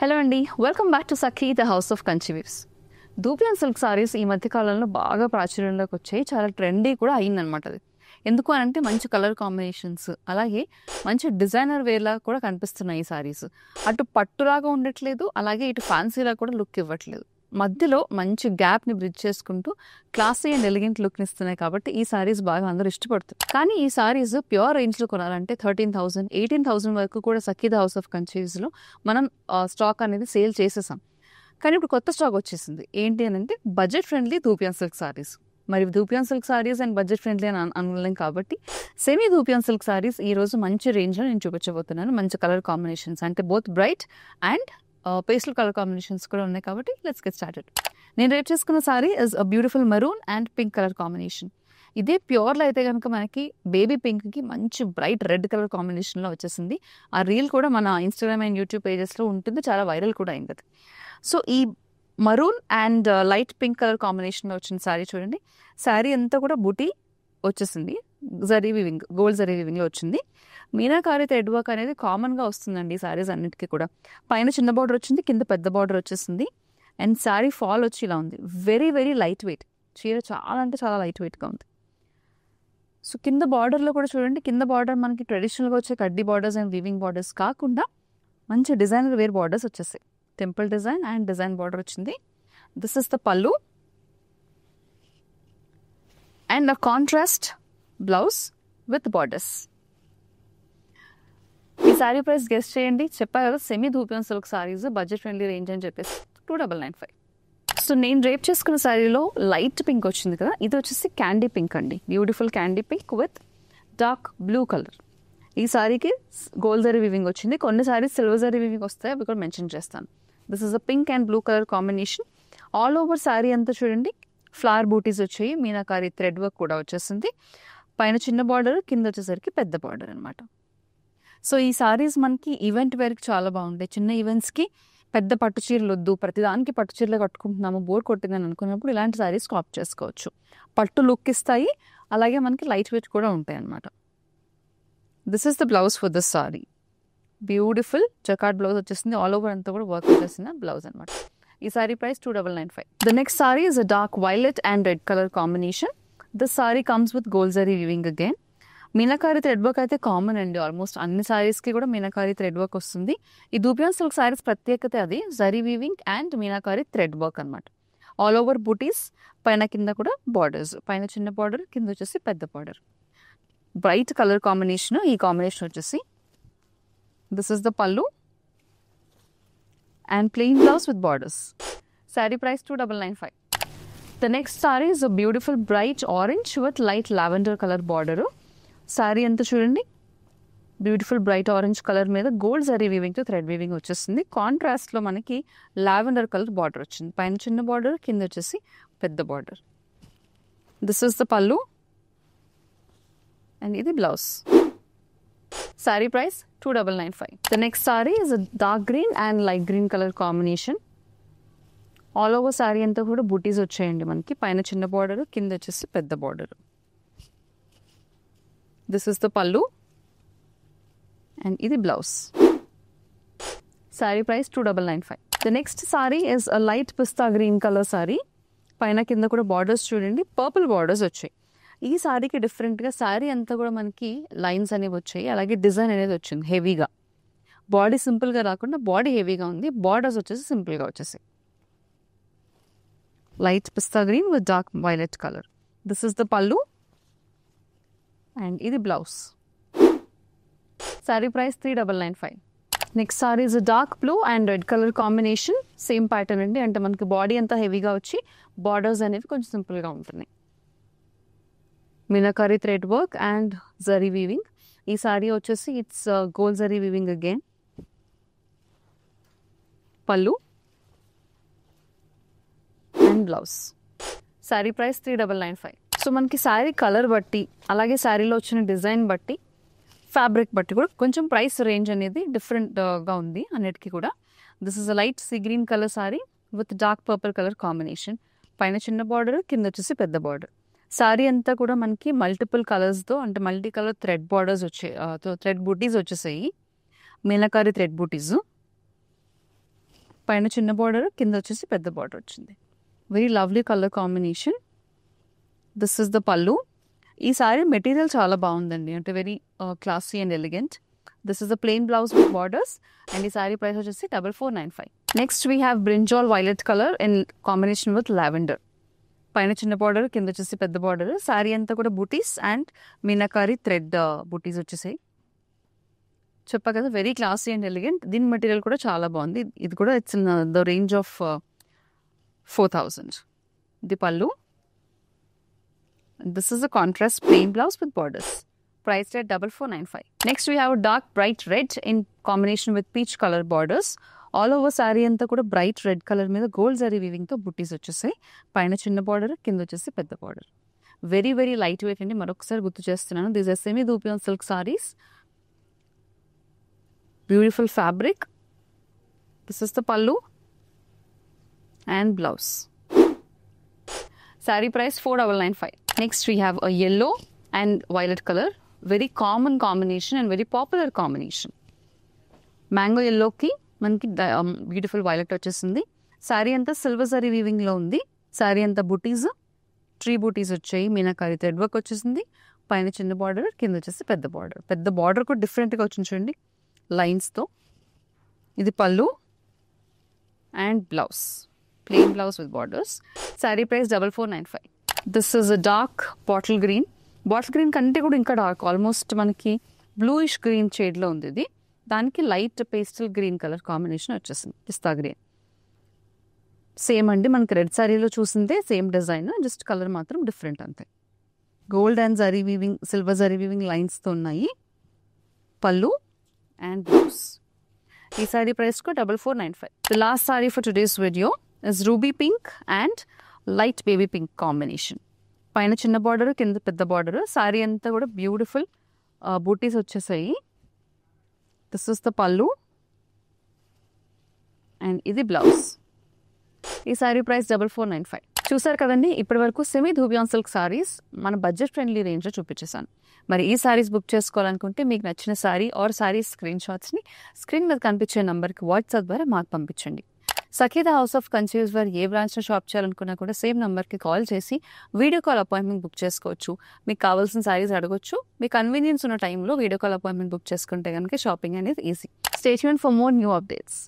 Hello అండి, welcome back to Sakhi the house of Kanchi weaves. Dupion silk sarees ఈ మధ్య కాలంలో బాగా ప్రాచుర్యంలోకి వచ్చాయి. చాలా ట్రెండీ కూడా అయిందనమాట అది. ఎందుకు అని అంటే మంచి కలర్ కాంబినేషన్స్, అలాగే మంచి డిజైనర్ వేర్లా కూడా కనిపిస్తున్నాయి ఈ సారీస్. అటు పట్టులాగా ఉండట్లేదు, అలాగే ఇటు ఫ్యాన్సీలా కూడా లుక్ ఇవ్వట్లేదు. మధ్యలో మంచి గ్యాప్ని బ్రిడ్జ్ చేసుకుంటూ క్లాసీ అండ్ ఎలిగెంట్ లుక్ని ఇస్తున్నాయి. కాబట్టి ఈ సారీస్ బాగా అందరూ ఇష్టపడుతుంది. కానీ ఈ సారీస్ ప్యూర్ రేంజ్లో కొనాలంటే 13,000, 18,000 వరకు కూడా సఖీ ద హౌస్ ఆఫ్ కంచీస్లో మనం స్టాక్ అనేది సేల్ చేసేసాం. కానీ ఇప్పుడు కొత్త స్టాక్ వచ్చేసింది. ఏంటి అని అంటే budget friendly dupion silk saris. మరి dupion silk saris and budget friendly అని అనలేం కాబట్టి సెమీ దూపియాన్ సిల్క్ సారీస్ ఈ రోజు మంచి రేంజ్లో నేను చూపించబోతున్నాను. మంచి కలర్ కాంబినేషన్స్ అంటే both bright and pastel colour combinations కూడా ఉన్నాయి. కాబట్టి లెట్స్ గెట్ స్టార్టెడ్. నేను రేట్ చేసుకున్న sorry is a beautiful maroon and pink colour combination. ఇదే ప్యూర్లో అయితే కనుక మనకి బేబీ పింక్కి మంచి బ్రైట్ రెడ్ కలర్ కాంబినేషన్లో వచ్చేసింది. ఆ రీల్ కూడా మన ఇన్స్టాగ్రామ్ అండ్ యూట్యూబ్ పేజెస్లో ఉంటుంది. చాలా వైరల్ కూడా అయింది అది. సో ఈ maroon and light pink colour కాంబినేషన్లో వచ్చిన శారీ చూడండి. శారీ అంతా కూడా బుటీ వచ్చేసింది. జరీ వివింగ్, గోల్డ్ జరీ వివింగ్లో వచ్చింది. మీనాకారి థ్రెడ్ వర్క్ అనేది కామన్గా వస్తుందండి ఈ శారీస్ అన్నిటికీ కూడా. పైన చిన్న బార్డర్ వచ్చింది, కింద పెద్ద బార్డర్ వచ్చేసింది. అండ్ శారీ ఫాల్ వచ్చి ఇలా ఉంది. Very very light wait. చీర చాలా అంటే చాలా లైట్ వెయిట్గా ఉంది. సో కింద బార్డర్లో కూడా చూడండి, కింద బార్డర్ మనకి ట్రెడిషనల్గా వచ్చే కడ్డీ బార్డర్స్ అండ్ వీవింగ్ బార్డర్స్ కాకుండా మంచి డిజైనర్ వేర్ బార్డర్స్ వచ్చేసాయి. Temple design and design border వచ్చింది. దిస్ ఇస్ ద పల్లు and a contrast blouse with borders. ఈ సారీ ప్రైస్ గెస్ట్ చేయండి. చెప్పారు కదా semi dupion silk saris budget friendly range అని చెప్పేసి 2,995. సో నేను రేప్ చేసుకున్న శారీలో లైట్ పింక్ వచ్చింది కదా, ఇది వచ్చేసి క్యాండీ పింక్ అండి. Beautiful candy pink with dark blue colour. ఈ సారీకి గోల్డ్ జరీ వివింగ్ వచ్చింది. కొన్ని సారీస్ సిల్వర్ జరీ వివింగ్ వస్తాయి, అవి కూడా మెన్షన్ చేస్తాను. This is a pink and blue colour combination. All over sari అంతా చూడండి ఫ్లవర్ బూటీస్ వచ్చాయి. మీనాకారి థ్రెడ్ వర్క్ కూడా వచ్చేసింది. పైన చిన్న బార్డర్, కింద వచ్చేసరికి పెద్ద బార్డర్ అనమాట. సో ఈ సారీస్ మనకి ఈవెంట్ వేర్కి చాలా బాగుంటాయి. చిన్న ఈవెంట్స్కి పెద్ద పట్టు చీరలు వద్దు, ప్రతిదానికి పట్టు చీరలు కట్టుకుంటున్నాము, బోర్ కొట్టిందని అనుకున్నప్పుడు ఇలాంటి సారీస్ కాప్ చేసుకోవచ్చు. పట్టు లుక్ ఇస్తాయి, అలాగే మనకి లైట్ వెయిట్ కూడా ఉంటాయి అన్నమాట. This is the blouse for this sorry. Beautiful jacquard blouse వచ్చేసింది. ఆల్ ఓవర్ అంతా కూడా వర్క్ వచ్చేసిన బ్లౌజ్ అనమాట. ఈ sari price 2,995. The next sorry is a dark violet and red colour combination. This sorry comes with gold zari weaving again. Meenakari thread work అయితే common అండి. Almost అన్ని సారీస్కి కూడా మీనాకారి థ్రెడ్ వర్క్ వస్తుంది. ఈ దూపియాన్ సిల్క్ సారీస్ ప్రత్యేకత అది zari weaving and meenakari thread work అనమాట. ఆల్ ఓవర్ బూటీస్, పైన కింద కూడా బార్డర్స్. పైన చిన్న బార్డర్, కింద వచ్చేసి పెద్ద బార్డర్. Bright colour combination. ఈ కాంబినేషన్ వచ్చేసి this is the pallu and plain blouse with borders. Saree price 2,995. The next saree is a beautiful bright orange with light lavender color border. Saree anta chudandi beautiful bright orange color మీద gold zari weaving తో thread weaving వచ్చేసింది. Contrast లో మనకి lavender colour border వచ్చింది. పైన చిన్న border, కింద వచ్చేసి పెద్ద బార్డర్. దిస్ ఇస్ ద పల్లు అండ్ ఇది blouse. Saree price 2,995. The next saree is a dark green and light green color combination. All over saree అంతా కూడా బూటీస్ వచ్చాయండి మనకి. పైన చిన్న బార్డర్, కింద వచ్చేసి పెద్ద బార్డర్. దిస్ ఇస్ ద పల్లు అండ్ ఇది blouse. Saree price 2,995. The next saree is a light pista green color saree. పైన కింద కూడా బార్డర్స్ చూడండి, పర్పుల్ బార్డర్స్ వచ్చాయి. ఈ సారీకి డిఫరెంట్గా శారీ అంతా కూడా మనకి లైన్స్ అనేవి వచ్చాయి, అలాగే డిజైన్ అనేది వచ్చింది హెవీగా. బాడీ సింపుల్గా రాకుండా బాడీ హెవీగా ఉంది. బార్డర్స్ వచ్చేసి సింపుల్గా వచ్చేసాయి. Light pista green with dark violet colour. This is the పల్లు అండ్ ఇది blouse. Sari price 3,995. Next sorry is dark blue and red colour combination. Same pattern అండి. అంటే మనకి బాడీ అంతా హెవీగా వచ్చి బార్డర్స్ అనేవి కొంచెం సింపుల్గా ఉంటున్నాయి. Meenakari thread work and zari weaving. ఈ సారీ వచ్చేసి it's gold zari weaving again. Pallu and blouse. Sari price 3,995. So మనకి శారీ కలర్ బట్టి, అలాగే శారీలో వచ్చిన డిజైన్ బట్టి, ఫ్యాబ్రిక్ బట్టి కూడా కొంచెం ప్రైస్ రేంజ్ అనేది డిఫరెంట్గా ఉంది అన్నిటికీ కూడా. This is a light sea green colour sorry with dark purple colour combination. పైన చిన్న బార్డర్, కింద వచ్చేసి పెద్ద బార్డర్. సారీ అంతా కూడా మనకి మల్టిపుల్ కలర్స్తో, అంటే మల్టీ కలర్ థ్రెడ్ బార్డర్స్ వచ్చాయి, థ్రెడ్ బూటీస్ వచ్చేసాయి. మీనాకారి థ్రెడ్ బూటీస్. పైన చిన్న బార్డర్, కింద వచ్చేసి పెద్ద బార్డర్ వచ్చింది. Very lovely colour combination. This is the పల్లు. ఈ సారీ మెటీరియల్ చాలా బాగుందండి, అంటే very classy and elegant. This is the plain blouse with borders and ఈ సారీ ప్రైస్ వచ్చేసి 4495. Next we have brinjal violet colour in combination with lavender. పైన చిన్న border, కింద వచ్చేసి పెద్ద బార్డర్. సారీ అంతా కూడా బూటీస్ అండ్ మీనాకారి థ్రెడ్ బూటీస్ వచ్చేసాయి. చెప్పా కదా, వెరీ క్లాసీ అండ్ ఎలిగెంట్. దీని మెటీరియల్ కూడా చాలా బాగుంది. ఇది కూడా it's in the range of 4000. ఇది పల్లు. This is a contrast plain blouse with borders. Priced at 4495. Next we have a dark bright red in combination with peach color borders. All over saree అంతా కూడా bright red color మీద gold zari weaving తో బుట్టీస్ వచ్చేసాయి. పైన చిన్న border, కింద వచ్చేసి పెద్ద border. Very very light weight అండి. మరొకసారి గుర్తు చేస్తున్నాను, these are semi dupion silk sarees. Beautiful fabric. This is the pallu and blouse. Saree price 4995. Next we have a yellow and violet color. Very common combination and very popular combination. Mango yellow ki manki beautiful violet వచ్చేసింది. Sorry అంతా silver zari weaving లో ఉంది. Sorry అంతా బూటీస్, tree బూటీస్ వచ్చాయి. Meenakari thread work వచ్చేసింది. పైన చిన్న border, కింద వచ్చేసి పెద్ద బార్డర్. పెద్ద బార్డర్ కూడా డిఫరెంట్గా వచ్చింది చూడండి, లైన్స్తో. ఇది pallu and blouse, plain blouse with borders. Sari price 4495. This is a dark bottle green. Bottle green కంటే కూడా ఇంకా డార్క్, ఆల్మోస్ట్ మనకి బ్లూయిష్ గ్రీన్ షేడ్లో ఉంది ఇది. దానికి light pastel green colour combination వచ్చేసింది, పిస్తా గ్రీన్. సేమ్ అండి, మనకి రెడ్ సారీలో చూసిందే సేమ్ డిజైన్, జస్ట్ కలర్ మాత్రం డిఫరెంట్ అంతే. Gold and zari weaving, silver zari weaving లైన్స్తో ఉన్నాయి. Pallu and blouse. ఈ సారీ ప్రైస్ కూడా 4495. The last sorry for today's video is ruby pink and light baby pink combination. పైన చిన్న బార్డర్, కింద పెద్ద బార్డర్. సారీ అంతా కూడా బ్యూటిఫుల్ బూటీస్ వచ్చేసాయి. దిస్ ఇస్ ద పల్లు అండ్ ఇది బ్లౌజ్. ఈ సారీ ప్రైస్ 4495. చూసారు కదండి, ఇప్పటి వరకు సెమీ ధూబియాన్ సిల్క్ సారీస్ మన బడ్జెట్ ఫ్రెండ్లీ రేంజ్లో చూపించేశాను. మరి ఈ సారీస్ బుక్ చేసుకోవాలనుకుంటే మీకు నచ్చిన సారీ ఆర్ సారీస్ స్క్రీన్ షాట్స్ని స్క్రీన్ మీద కనిపించే నెంబర్కి వాట్సాప్ ద్వారా మాకు పంపించండి. సఖీ ద హౌస్ ఆఫ్ కన్సీవ్స్ వారు ఏ బ్రాంచ్లో షాప్ చేయాలనుకున్నా కూడా సేమ్ నెంబర్కి కాల్ చేసి వీడియో కాల్ అపాయింట్మెంట్ బుక్ చేసుకోవచ్చు. మీకు కావాల్సిన సారీస్ అడగొచ్చు. మీ కన్వీనియన్స్ ఉన్న టైంలో వీడియో కాల్ అపాయింట్మెంట్ బుక్ చేసుకుంటే కనుక షాపింగ్ అనేది easy. Stay tuned for more new updates.